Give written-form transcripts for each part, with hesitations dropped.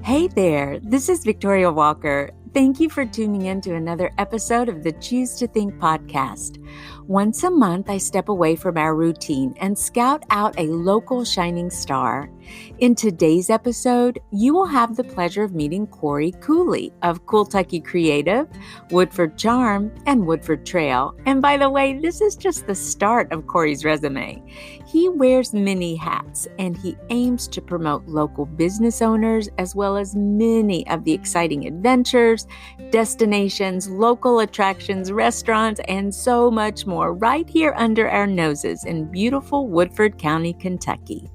Hey there, this is Victoria Walker. Thank you for tuning in to another episode of the Choose to Think podcast. Once a month, I step away from our routine and scout out a local shining star. In today's episode, you will have the pleasure of meeting Cory Cooley of Cooltucky Creative, Woodford Charm, and Woodford Trail. And by the way, this is just the start of Cory's resume. He wears many hats and he aims to promote local business owners as well as many of the exciting adventures, destinations, local attractions, restaurants, and so much more right here under our noses in beautiful Woodford County, Kentucky.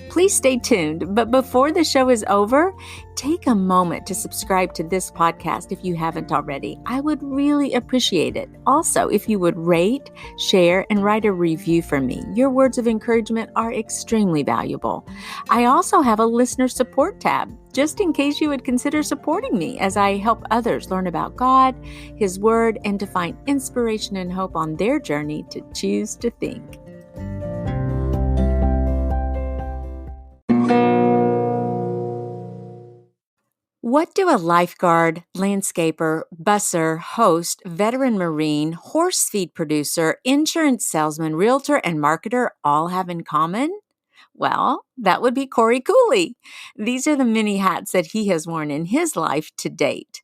Please stay tuned, but before the show is over, take a moment to subscribe to this podcast if you haven't already. I would really appreciate it. Also, if you would rate, share, and write a review for me. Your words of encouragement are extremely valuable. I also have a listener support tab, just in case you would consider supporting me as I help others learn about God, His Word, and to find inspiration and hope on their journey to choose to think. What do a lifeguard, landscaper, busser, host, veteran Marine, horse feed producer, insurance salesman, realtor, and marketer all have in common? Well, that would be Cory Cooley. These are the many hats that he has worn in his life to date.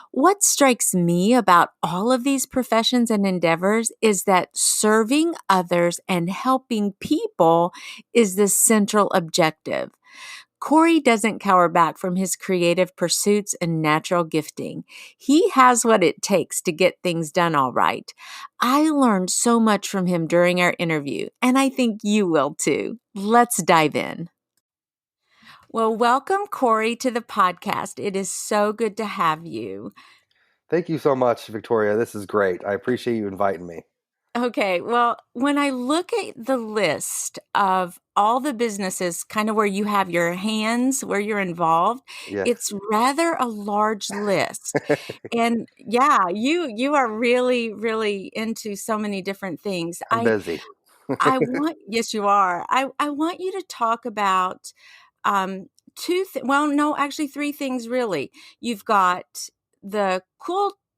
What strikes me about all of these professions and endeavors is that serving others and helping people is the central objective. Cory doesn't cower back from his creative pursuits and natural gifting. He has what it takes to get things done all right. I learned so much from him during our interview, and I think you will too. Let's dive in. Well, welcome, Cory, to the podcast. It is so good to have you. Thank you so much, Victoria. This is great. I appreciate you inviting me. Okay, well, when I look at the list of all the businesses, kind of where you have your hands, where you're involved, Yes. it's rather a large list. And yeah, you are really, really into so many different things. I'm busy. Yes, you are. I want you to talk about three things really. You've got the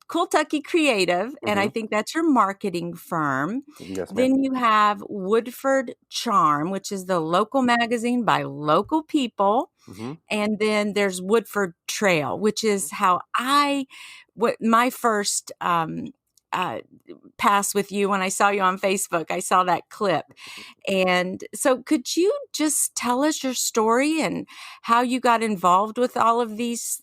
Cooltucky Creative, and I think that's your marketing firm. Yes, ma'am. Then you have Woodford Charm, which is the local magazine by local people. Mm-hmm. And then there's Woodford Trail, which is how my first pass with you when I saw you on Facebook. I saw that clip. And so could you just tell us your story and how you got involved with all of these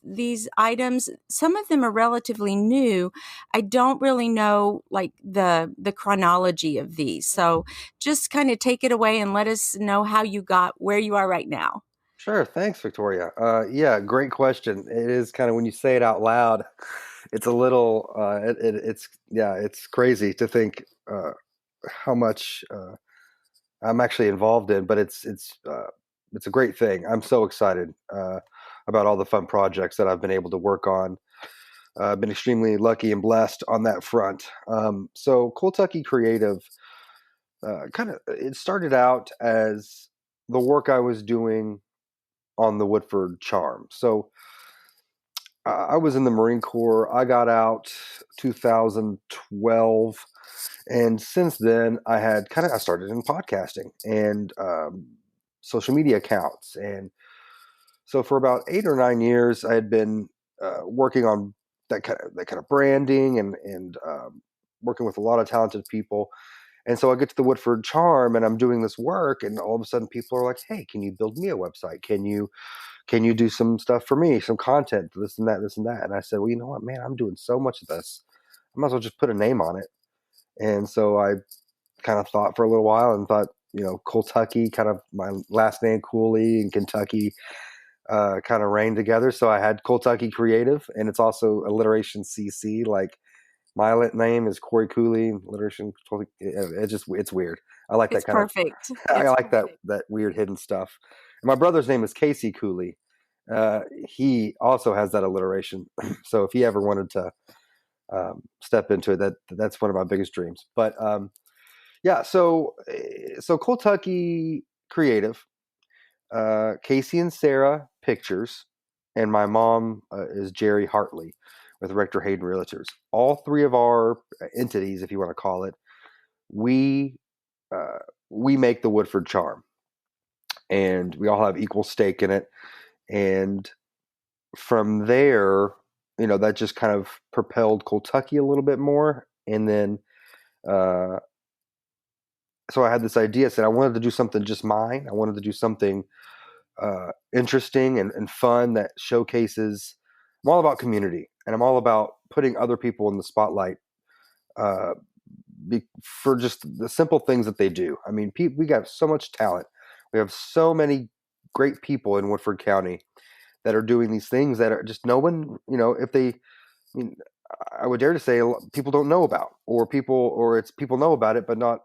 items? Some of them are relatively new. I don't really know like the chronology of these. So just kind of take it away and let us know how you got where you are right now. Sure. Thanks, Victoria. Yeah, great question. It is kind of when you say it out loud, it's a little, it's crazy to think how much I'm actually involved in, but it's a great thing. I'm so excited about all the fun projects that I've been able to work on. I've been extremely lucky and blessed on that front. So Cooltucky Creative, it started out as the work I was doing on the Woodford Charm. So I was in the Marine Corps. I got out 2012. And since then, I started in podcasting and social media accounts. And so for about 8 or 9 years, I had been working on that kind of branding and working with a lot of talented people. And so I get to the Woodford Charm and I'm doing this work, and all of a sudden people are like, "Hey, can you build me a website? Can you do some stuff for me, some content, this and that, this and that?" And I said, "Well, you know what, man, I'm doing so much of this. I might as well just put a name on it." And so I kind of thought for a little while and thought, Cooltucky, kind of my last name, Cooley, and Kentucky kind of reigned together. So I had Cooltucky Creative, and it's also alliteration CC, like my name is Cory Cooley, alliteration. It's weird. I like It's that kind perfect. of, I like that weird hidden stuff. And my brother's name is Casey Cooley. He also has that alliteration. So if he ever wanted to step into it, that's one of my biggest dreams. But yeah, so Cooltucky Creative, Casey and Sarah Pictures, and my mom is Jerry Hartley with Rector Hayden Realtors. All three of our entities, if you want to call it, we uh, we make the Woodford Charm, and we all have equal stake in it. And from there, that just kind of propelled Cooltucky a little bit more. And then, uh, so I had this idea. Said I wanted to do something just mine. I wanted to do something interesting and fun that showcases. I'm all about community, and I'm all about putting other people in the spotlight uh, for just the simple things that they do. I mean, we got so much talent. We have so many great people in Woodford County that are doing these things that are just no one, if they, I mean, I would dare to say people don't know about, or it's people know about it, but not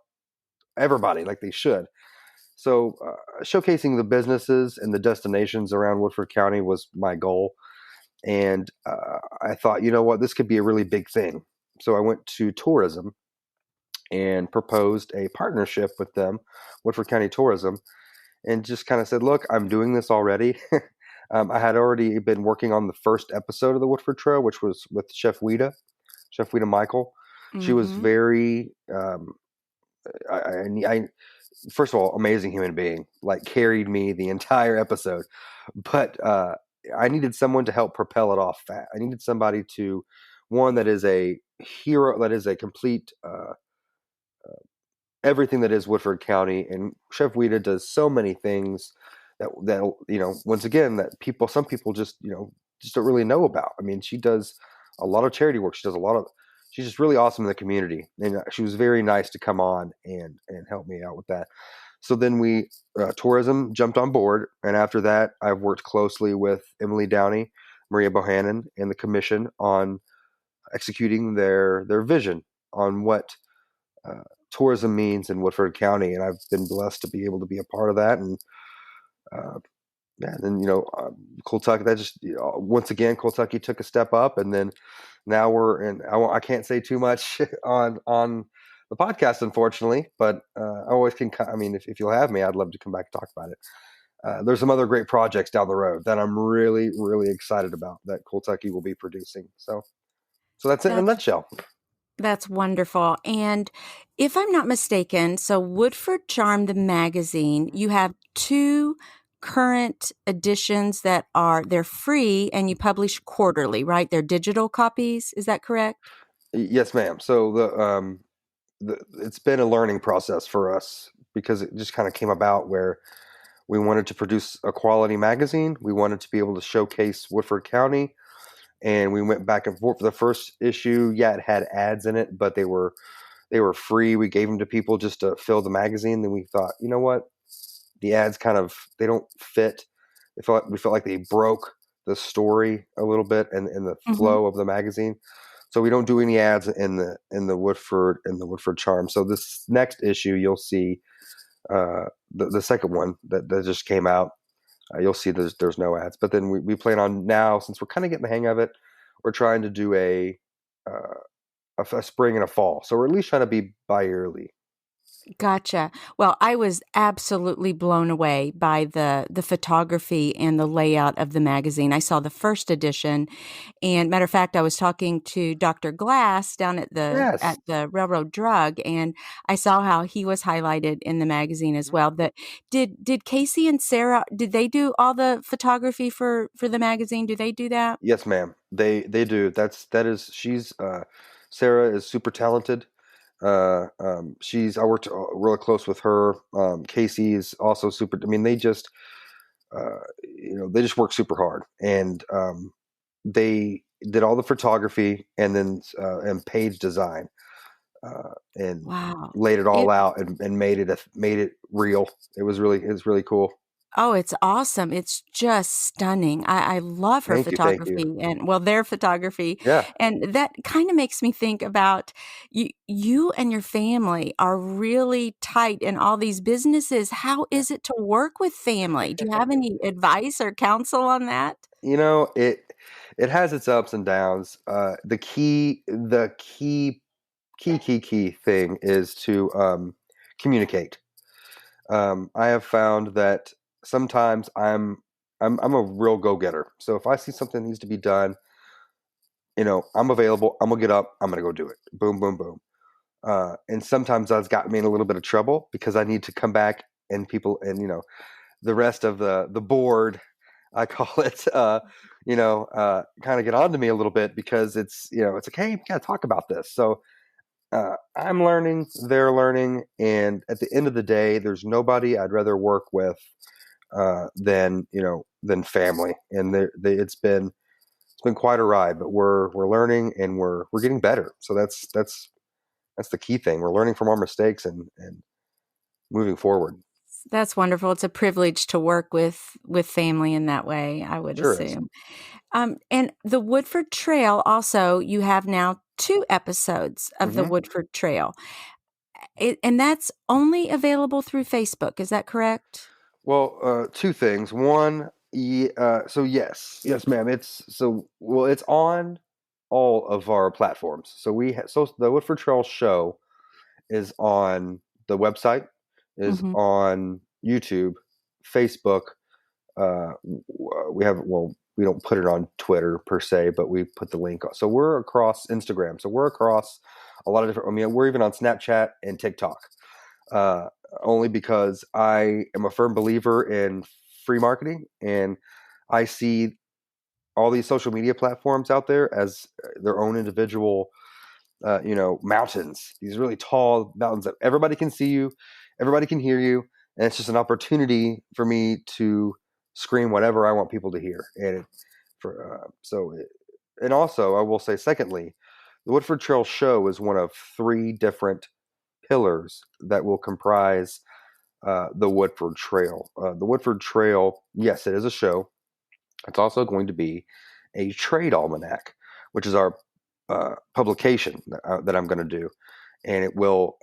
everybody like they should. So, showcasing the businesses and the destinations around Woodford County was my goal. And I thought, you know what, this could be a really big thing. So I went to tourism and proposed a partnership with them, Woodford County Tourism, and just kind of said, look, I'm doing this already. I had already been working on the first episode of the Woodford Trail, which was with Chef Weta Michael. She was Mm-hmm. very, I first of all, amazing human being, like carried me the entire episode. But I needed someone to help propel it off fast. I needed somebody one that is a hero, that is a complete everything that is Woodford County. And Chef Weta does so many things that once again, that some people just don't really know about. I mean, she does a lot of charity work. She's just really awesome in the community, and she was very nice to come on and help me out with that. So then tourism jumped on board, and after that, I've worked closely with Emily Downey, Maria Bohannon, and the commission on executing their vision on what uh, tourism means in Woodford County, and I've been blessed to be able to be a part of that. And uh, yeah, and Cooltucky, that just once again, Cooltucky took a step up, and then now we're in. I can't say too much on the podcast, unfortunately, but I always can. I mean, if you'll have me, I'd love to come back and talk about it. There's some other great projects down the road that I'm really, really excited about that Cooltucky will be producing. So that's it in a That's nutshell. That's wonderful. And if I'm not mistaken, so Woodford Charm, the magazine, you have two current editions they're free and you publish quarterly, right? They're digital copies. Is that correct? Yes, ma'am. So it's been a learning process for us because it just kind of came about where we wanted to produce a quality magazine. We wanted to be able to showcase Woodford County, and we went back and forth. For the first issue, yeah, it had ads in it, but they were free. We gave them to people just to fill the magazine. Then we thought, you know what, the ads they don't fit. We felt like they broke the story a little bit and the Mm-hmm. flow of the magazine. So we don't do any ads in the Woodford Charm. So this next issue, you'll see the second one that just came out. You'll see there's no ads. But then we plan on now, since we're kind of getting the hang of it, we're trying to do a spring and a fall. So we're at least trying to be bi-yearly. Gotcha. Well, I was absolutely blown away by the photography and the layout of the magazine. I saw the first edition, and matter of fact, I was talking to Dr. Glass down at the Yes. Railroad Drug, and I saw how he was highlighted in the magazine as well. That did Casey and Sarah, did they do all the photography for the magazine? Do they do that? Yes, ma'am. They do. She's Sarah is super talented. I worked really close with her. Casey is also super. I mean, they just work super hard, and they did all the photography and page design, and Wow. laid it all It out and made it real. It was really cool. Oh, it's awesome. It's just stunning. I love her Thank you, thank you. photography and well, their photography. Yeah. And that kind of makes me think about you and your family are really tight in all these businesses. How is it to work with family? Do you have any advice or counsel on that? It has its ups and downs. The key thing is to communicate. I have found that sometimes I'm a real go-getter. So if I see something needs to be done, I'm available. I'm gonna get up. I'm gonna go do it. Boom, boom, boom. And sometimes that's got me in a little bit of trouble because I need to come back and people and the rest of the board, I call it, kind of get on to me a little bit because it's like, hey, we gotta talk about this. So I'm learning, they're learning, and at the end of the day, there's nobody I'd rather work with than family. And it's been quite a ride, but we're learning and we're getting better. So that's the key thing. We're learning from our mistakes and moving forward. That's wonderful. It's a privilege to work with family in that way, I would Sure is. assume. And the Woodford Trail also, you have now 2 episodes of the Hmm. Woodford Trail. And that's only available through Facebook, is that correct? Well, two things. One, so yes, ma'am. It's on all of our platforms. So the Woodford Trail show is on the website, is Mhm. on YouTube, Facebook. We don't put it on Twitter per se, but we put the link on. So we're across Instagram. So we're across a lot of different. I mean, we're even on Snapchat and TikTok. Uh, Only because I am a firm believer in free marketing, and I see all these social media platforms out there as their own individual mountains, these really tall mountains that everybody can see you, everybody can hear you, and it's just an opportunity for me to scream whatever I want people to hear. And also I will say, secondly, the Woodford Trail show is one of 3 different pillars that will comprise the Woodford Trail. The Woodford Trail, yes, it is a show. It's also going to be a trade almanac, which is our publication that I'm going to do, and it will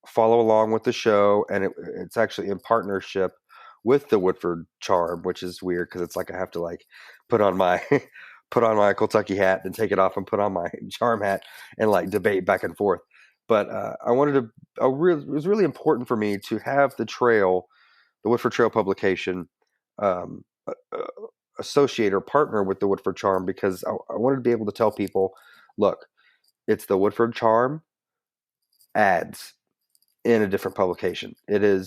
follow along with the show, and it's actually in partnership with the Woodford Charm, which is weird because it's like I have to like put on my put on my Cooltucky hat and take it off and put on my charm hat and like debate back and forth. But it was really important for me to have the Woodford Trail publication, um, associate or partner with the Woodford Charm because I wanted to be able to tell people, look, it's the Woodford Charm ads in a different publication. They're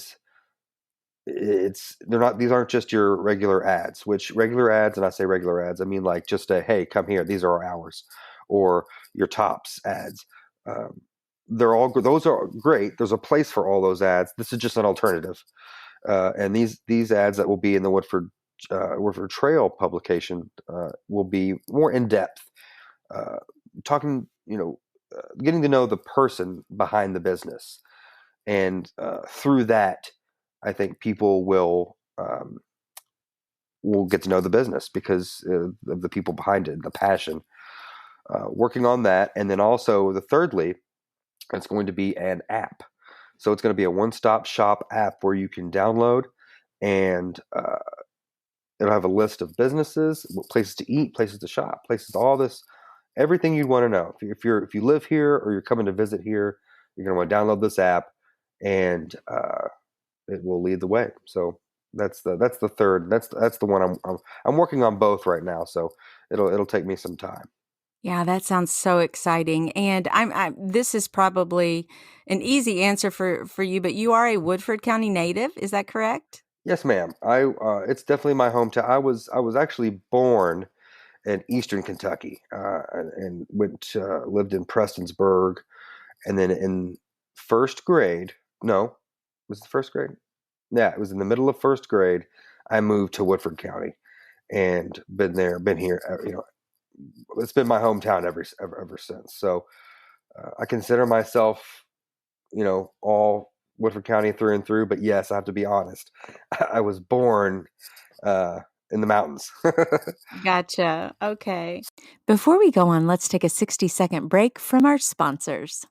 not, these aren't just your regular ads, which regular ads, and I say regular ads, I mean like just a, hey, come here, these are our hours, or your tops ads. Um, those are great. There's a place for all those ads. This is just an alternative. And these ads that will be in the Woodford Trail publication will be more in depth, uh, talking, getting to know the person behind the business, and through that, I think people will get to know the business because of the people behind it, the passion. Working on that, and then also thirdly, it's going to be an app. So it's going to be a one-stop shop app where you can download, and it'll have a list of businesses, places to eat, places to shop, places, all this, everything you'd want to know. If you live here or you're coming to visit here, you're going to want to download this app, and it will lead the way. So that's the third. That's the one I'm working on both right now. So it'll take me some time. Yeah, that sounds so exciting. And this is probably an easy answer for you, but you are a Woodford County native, is that correct? Yes, ma'am. It's definitely my hometown. I was actually born in Eastern Kentucky, and lived in Prestonsburg, and then in first grade. No, was it the first grade? Yeah, it was in the middle of first grade. I moved to Woodford County and been here. It's been my hometown ever since. So I consider myself, all Woodford County through and through. But yes, I have to be honest. I was born uh, in the mountains. Gotcha. Okay. Before we go on, let's take a 60-second break from our sponsors.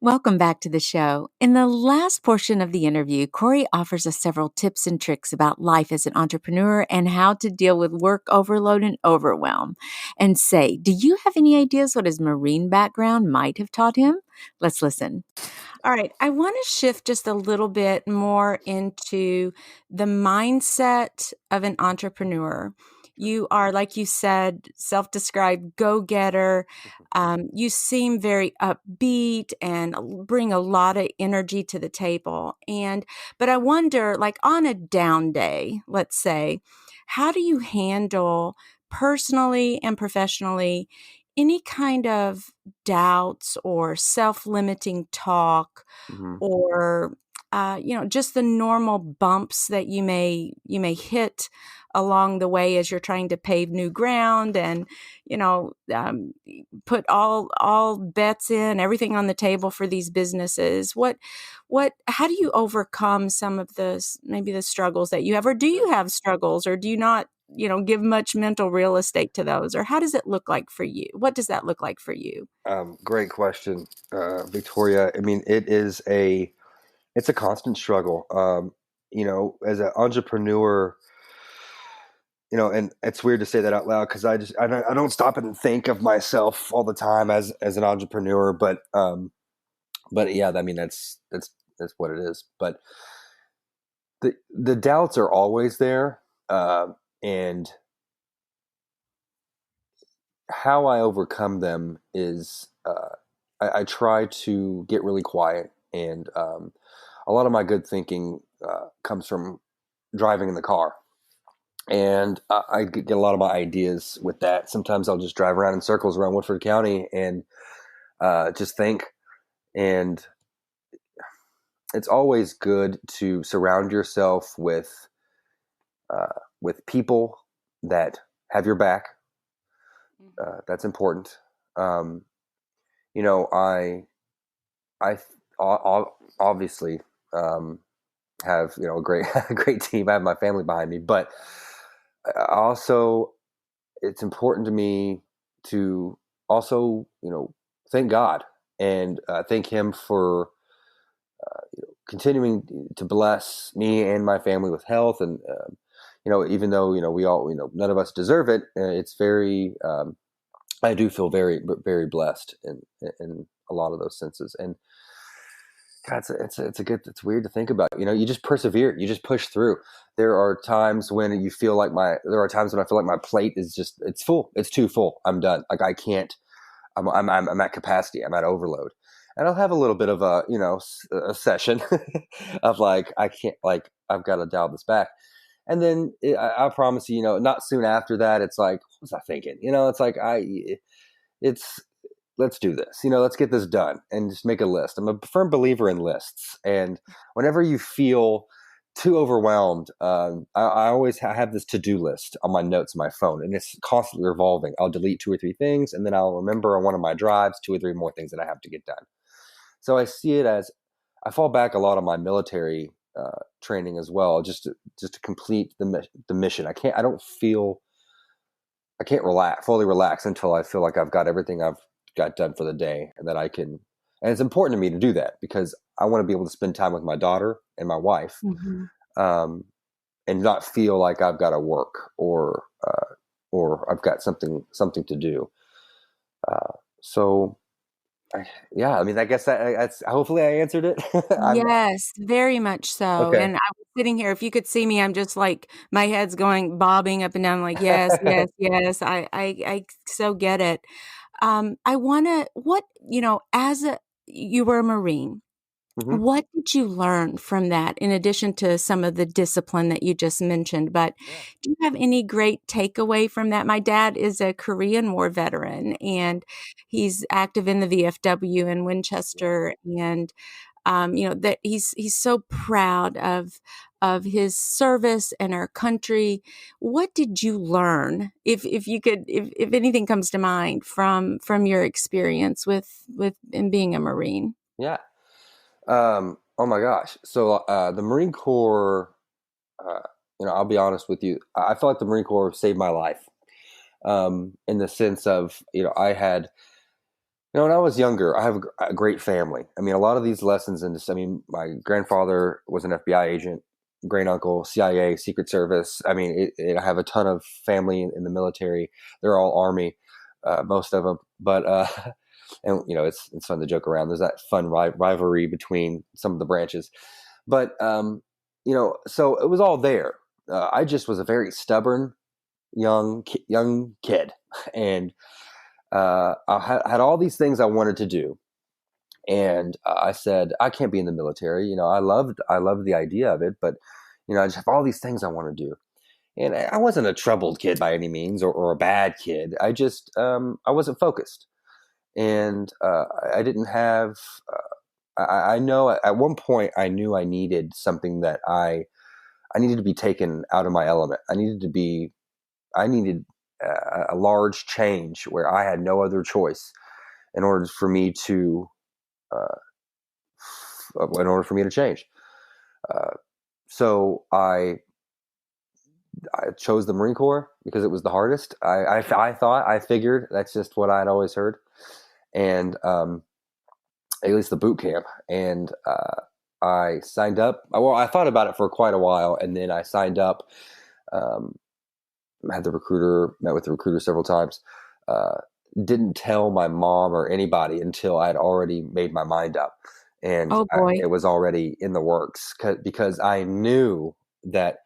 Welcome back to the show. In the last portion of the interview, Cory offers us several tips and tricks about life as an entrepreneur and how to deal with work overload and overwhelm. And say, do you have any ideas what his Marine background might have taught him? Let's listen. All right. I want to shift just a little bit more into the mindset of an entrepreneur. You are, like you said, self-described go-getter. You seem very upbeat and bring a lot of energy to the table. But I wonder, like on a down day, let's say, how do you handle personally and professionally any kind of doubts or self-limiting talk Hmm. or just the normal bumps that you may hit along the way as you're trying to pave new ground and put all bets in everything on the table for these businesses. What how do you overcome some of maybe the struggles that you have, or do you have struggles, or do you not give much mental real estate to those, or how does it look like for you? What does that look like for you? Great question, Victoria. I mean, it's a constant struggle. As an entrepreneur, and it's weird to say that out loud because I don't stop and think of myself all the time as an entrepreneur. But yeah, I mean that's what it is. But the doubts are always there, and how I overcome them is I try to get really quiet, and a lot of my good thinking comes from driving in the car. And I get a lot of my ideas with that. Sometimes I'll just drive around in circles around Woodford County and just think. And it's always good to surround yourself with people that have your back. That's important. Um, you know, I obviously um, have a great a great team. I have my family behind me, but also it's important to me to also thank God and thank Him for continuing to bless me and my family with health. And even though we all none of us deserve it, it's very I do feel very very blessed in a lot of those senses. And God, it's weird to think about. You just persevere, you just push through. There are times when there are times when I feel like my plate is it's full, it's too full. I'm done. Like I can't. I'm at capacity. I'm at overload, and I'll have a little bit of a session of like I can't, like I've got to dial this back. And then I promise you, not soon after that, it's like, what was I thinking? It's like it's let's do this. Let's get this done and just make a list. I'm a firm believer in lists. And whenever you feel too overwhelmed, I always have this to-do list on my notes on my phone, and it's constantly revolving. I'll delete 2 or 3 things, and then I'll remember on one of my drives 2 or 3 more things that I have to get done. So I see it as I fall back a lot on my military training as well, just to complete the mission. I can't fully relax until I feel like I've got everything I've got done for the day, and that I can. And it's important to me to do that because I want to be able to spend time with my daughter and my wife, Mhm. um, and not feel like I've got to work or I've got something to do. So, yeah, I mean, I guess that's hopefully I answered it. I'm Yes, very much so, okay. and I was sitting here, if you could see me, I'm just like my head's going bobbing up and down like, "Yes, yes, yes." I so get it. I wanna what as a you were a Marine. Hmm. What did you learn from that in addition to some of the discipline that you just mentioned? But Yeah. do you have any great takeaway from that? My dad is a Korean War veteran, and he's active in the VFW in Yeah. Winchester, and that he's so proud of his service and our country. What did you learn, if you could, if anything comes to mind from your experience with in being a Marine? Yeah. Oh my gosh. So the Marine Corps, uh, I'll be honest with you. I feel like the Marine Corps saved my life. In the sense of, I had, when I was younger, I have a great family. I mean, a lot of these lessons in this, I mean, my grandfather was an FBI agent, great uncle, CIA, Secret Service. I mean, I have a ton of family in the military. They're all Army, most of them. But And it's fun to joke around. There's that fun rivalry between some of the branches, but so it was all there. I just was a very stubborn young kid, and I had all these things I wanted to do, and I said I can't be in the military. I loved the idea of it, but I just have all these things I want to do. And I wasn't a troubled kid by any means, or a bad kid. I just I wasn't focused, and I didn't have. I know at one point I knew I needed something that I needed to be taken out of my element. I needed a large change where I had no other choice in order for me to uh, change. Uh, so I chose the Marine Corps because it was the hardest. I figured that's just what I'd always heard, and at least the boot camp. And I signed up. Well, I thought about it for quite a while, and then I signed up. Um, met with the recruiter several times. Uh, didn't tell my mom or anybody until I had already made my mind up, and Oh boy. it was already in the works because I knew that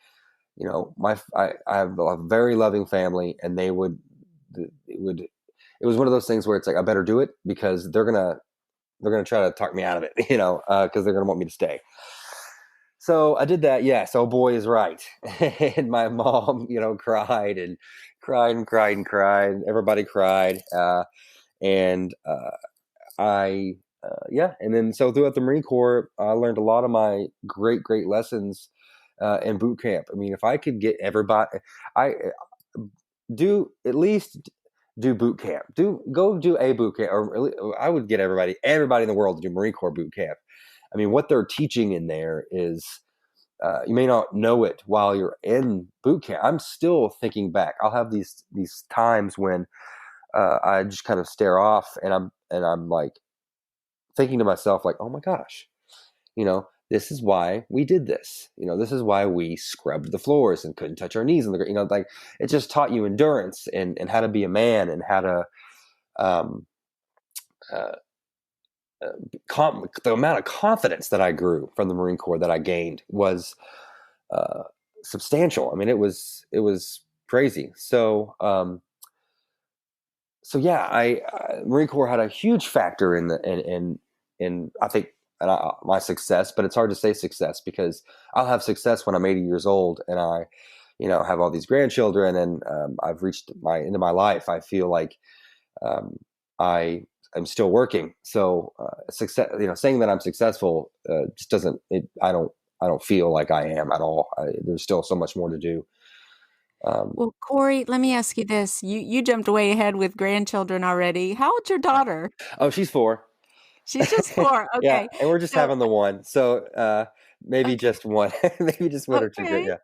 I have a very loving family, and it was one of those things where it's like I better do it because they're gonna try to talk me out of it, because they're gonna want me to stay. So I did that. Yes, oh boy is right. And my mom, cried and cried and cried and cried. Everybody cried, and I yeah. And then so throughout the Marine Corps, I learned a lot of my great lessons in boot camp. I mean, if I could get everybody, I do at least do boot camp. Go do a boot camp, or I would get everybody in the world to do Marine Corps boot camp. I mean, what they're teaching in there is you may not know it while you're in boot camp. I'm still thinking back. I'll have these times when I just kind of stare off, and I'm like thinking to myself, like, oh my gosh, this is why we did this. This is why we scrubbed the floors and couldn't touch our knees on the ground. Like it just taught you endurance and how to be a man and how to um, uh, the amount of confidence that I grew from the Marine Corps that I gained was uh, substantial. I mean, it was crazy. So yeah, Marine Corps had a huge factor in I think my success, but it's hard to say success because I'll have success when I'm 80 years old and I, have all these grandchildren and I've reached into my life. I feel like I am still working. So success, saying that I'm successful just doesn't. I don't feel like I am at all. There's still so much more to do. Well, Cory, let me ask you this. You jumped way ahead with grandchildren already. How old's your daughter? Oh, she's 4. She's just 4. Yeah, Okay. and we're just So, having the one. So maybe okay. just one, maybe just one or two. Good, Okay. yeah.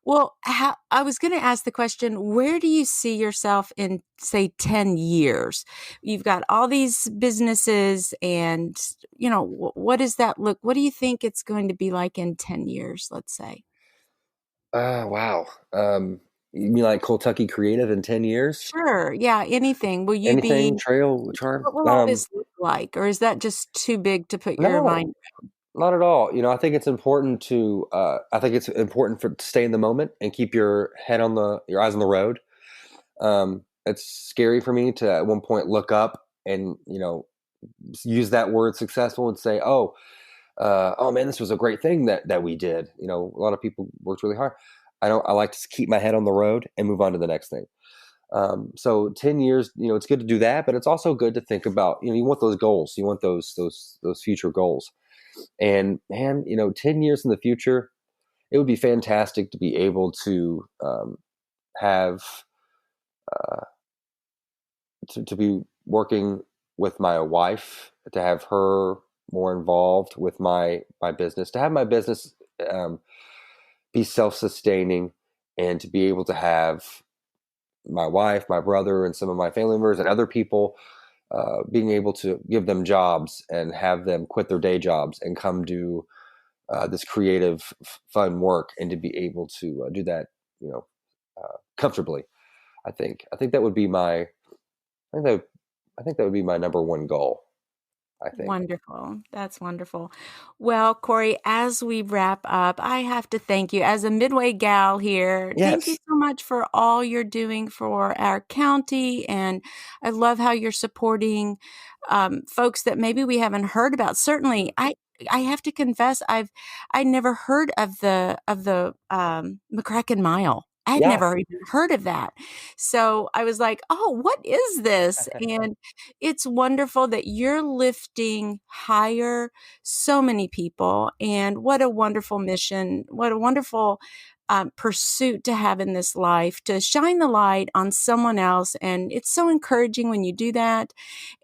Well, I was going to ask the question, where do you see yourself in, say, 10 years? You've got all these businesses and, what does that look? What do you think it's going to be like in 10 years, let's say? Wow. You mean like Cooltucky Creative in 10 years? Sure. Yeah. Anything. Will you Anything? be, Trail Charm? what will all this look like? Or is that just too big to put your No, mind? not at all. I think it's important to. I think it's important to stay in the moment and keep your your eyes on the road. It's scary for me to at one point look up and use that word successful and say, oh man, this was a great thing that we did. A lot of people worked really hard. I like to keep my head on the road and move on to the next thing. So 10 years, it's good to do that, but it's also good to think about, you want those goals, you want those future goals. And man, 10 years in the future, it would be fantastic to be able to have uh, to be working with my wife, to have her more involved with my business, to have my business um, be self-sustaining, and to be able to have my wife, my brother, and some of my family members and other people being able to give them jobs and have them quit their day jobs and come do this creative, fun work, and to be able to do that, you know, comfortably. I think that would be my. I think that I think that would be my number one goal, I think. Wonderful. That's wonderful. Well, Cory, as we wrap up, I have to thank you as a Midway gal here. Thank you Yes. so much for all you're doing for our county. And I love how you're supporting folks that maybe we haven't heard about. Certainly, I have to confess, I never heard of the McCracken Mile. I had Yeah. never even heard of that. So I was like, oh, what is this? And it's wonderful that you're lifting higher so many people. And what a wonderful mission. What a wonderful pursuit to have in this life, to shine the light on someone else. And it's so encouraging when you do that.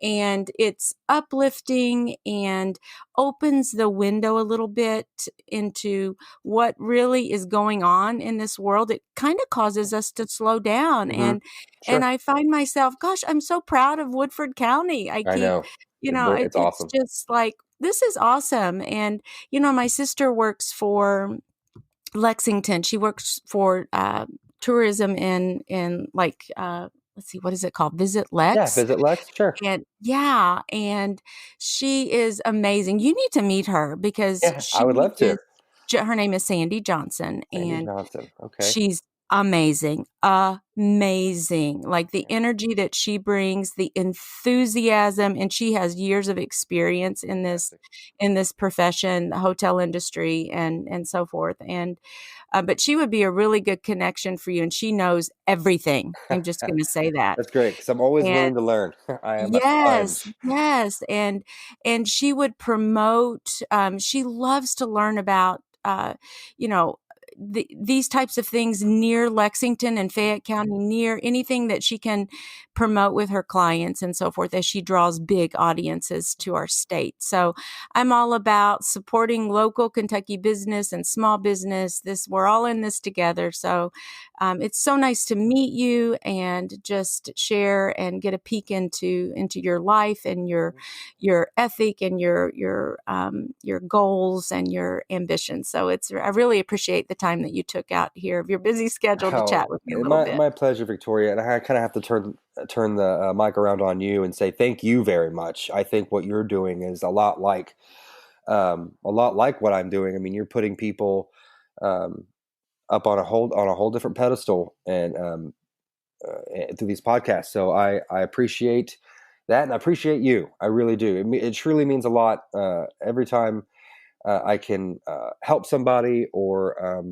And it's uplifting and opens the window a little bit into what really is going on in this world. It kind of causes us to slow down. Hmm. And Sure. I find myself, gosh, I'm so proud of Woodford County. I I keep, know. It's it's awesome. just like, this is awesome. And, my sister works for Lexington. She works for tourism in like, let's see, what is it called? Visit Yeah. Lex. Visit Lex. Sure. And yeah, and she is amazing. You need to meet her because Yeah. I would love to. her name is Sandy Johnson, Sandy and Johnson. Okay. she's amazing, amazing. Like the Yeah. energy that she brings, the enthusiasm, and she has years of experience Fantastic. in this profession, the hotel industry, and so forth. And but she would be a really good connection for you, and she knows everything. I'm just going to say that. That's great because I'm always And willing to learn. I am a yes, sponge. yes, and she would promote, she loves to learn about, you know, these types of things near Lexington and Fayette County, near anything that she can promote with her clients and so forth as she draws big audiences to our state. So I'm all about supporting local Kentucky business and small business. We're all in this together. So it's so nice to meet you and just share and get a peek into your life and your ethic and your goals and your ambitions. So I really appreciate the time that you took out here of your busy schedule to chat Oh, with me a little my bit. my pleasure, Victoria. And I kind of have to turn the mic around on you and say thank you very much. I think what you're doing is a lot like what I'm doing. I mean, you're putting people um, up on a whole different pedestal and through these podcasts. So I appreciate that, and I appreciate you. I really do. It truly means a lot every time I can help somebody or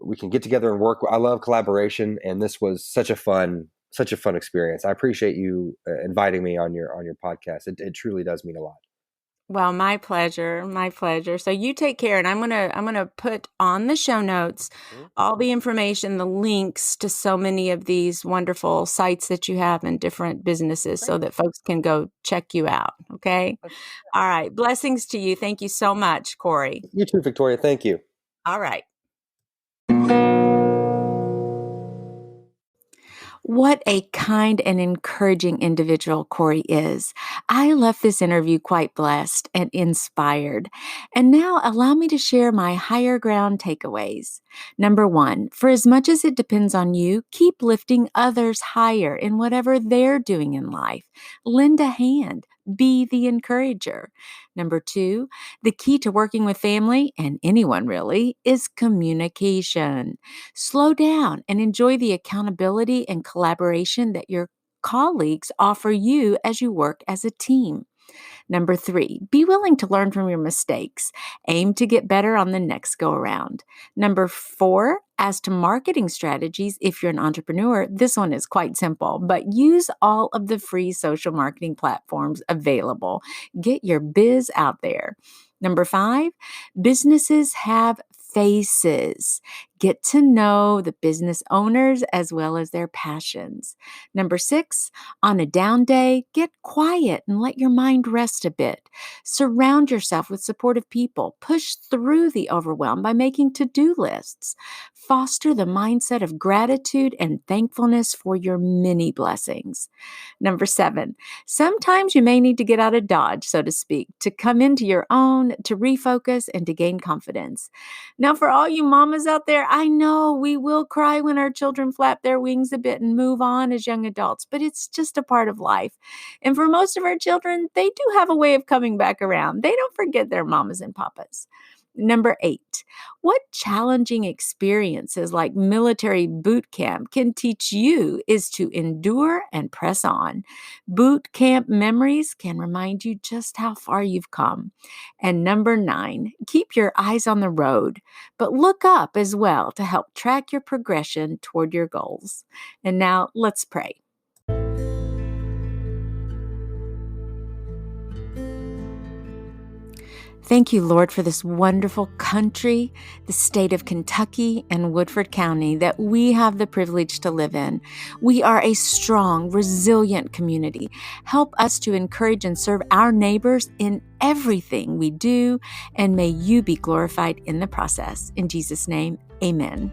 we can get together and work. I love collaboration, and this was such a fun experience. I appreciate you inviting me on your podcast. It truly does mean a lot. Well, my pleasure, my pleasure. So you take care, and I'm gonna put on the show notes Mhm. all the information, the links to so many of these wonderful sites that you have and different businesses, so Great. that folks can go check you out. Okay. That's- All right. Blessings to you. Thank you so much, Cory. You too, Victoria. Thank you. All right. What a kind and encouraging individual Cory is. I left this interview quite blessed and inspired. And now allow me to share my higher ground takeaways. Number one, for as much as it depends on you, keep lifting others higher in whatever they're doing in life. Lend a hand. Be the encourager. Number two, the key to working with family, and anyone really, is communication. Slow down and enjoy the accountability and collaboration that your colleagues offer you as you work as a team. Number three, be willing to learn from your mistakes. Aim to get better on the next go around. Number four, as to marketing strategies, if you're an entrepreneur, this one is quite simple, but use all of the free social marketing platforms available. Get your biz out there. Number five, businesses have faces. Get to know the business owners as well as their passions. Number six, on a down day, get quiet and let your mind rest a bit. Surround yourself with supportive people. Push through the overwhelm by making to do lists. Foster the mindset of gratitude and thankfulness for your many blessings. Number seven, sometimes you may need to get out of Dodge, so to speak, to come into your own, to refocus, and to gain confidence. Now, for all you mamas out there, I know we will cry when our children flap their wings a bit and move on as young adults, but it's just a part of life. And for most of our children, they do have a way of coming back around. They don't forget their mamas and papas. Number 8, what challenging experiences like military boot camp can teach you is to endure and press on. Boot camp memories can remind you just how far you've come. And number 9, keep your eyes on the road, but look up as well to help track your progression toward your goals. And now let's pray. Thank you, Lord, for this wonderful country, the state of Kentucky and Woodford County that we have the privilege to live in. We are a strong, resilient community. Help us to encourage and serve our neighbors in everything we do, and may you be glorified in the process. In Jesus' name, amen.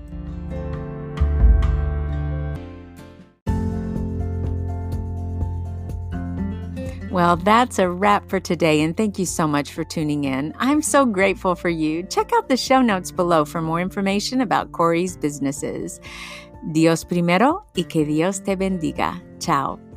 Well, that's a wrap for today, and thank you so much for tuning in. I'm so grateful for you. Check out the show notes below for more information about Cory's businesses. Dios primero y que Dios te bendiga. Ciao.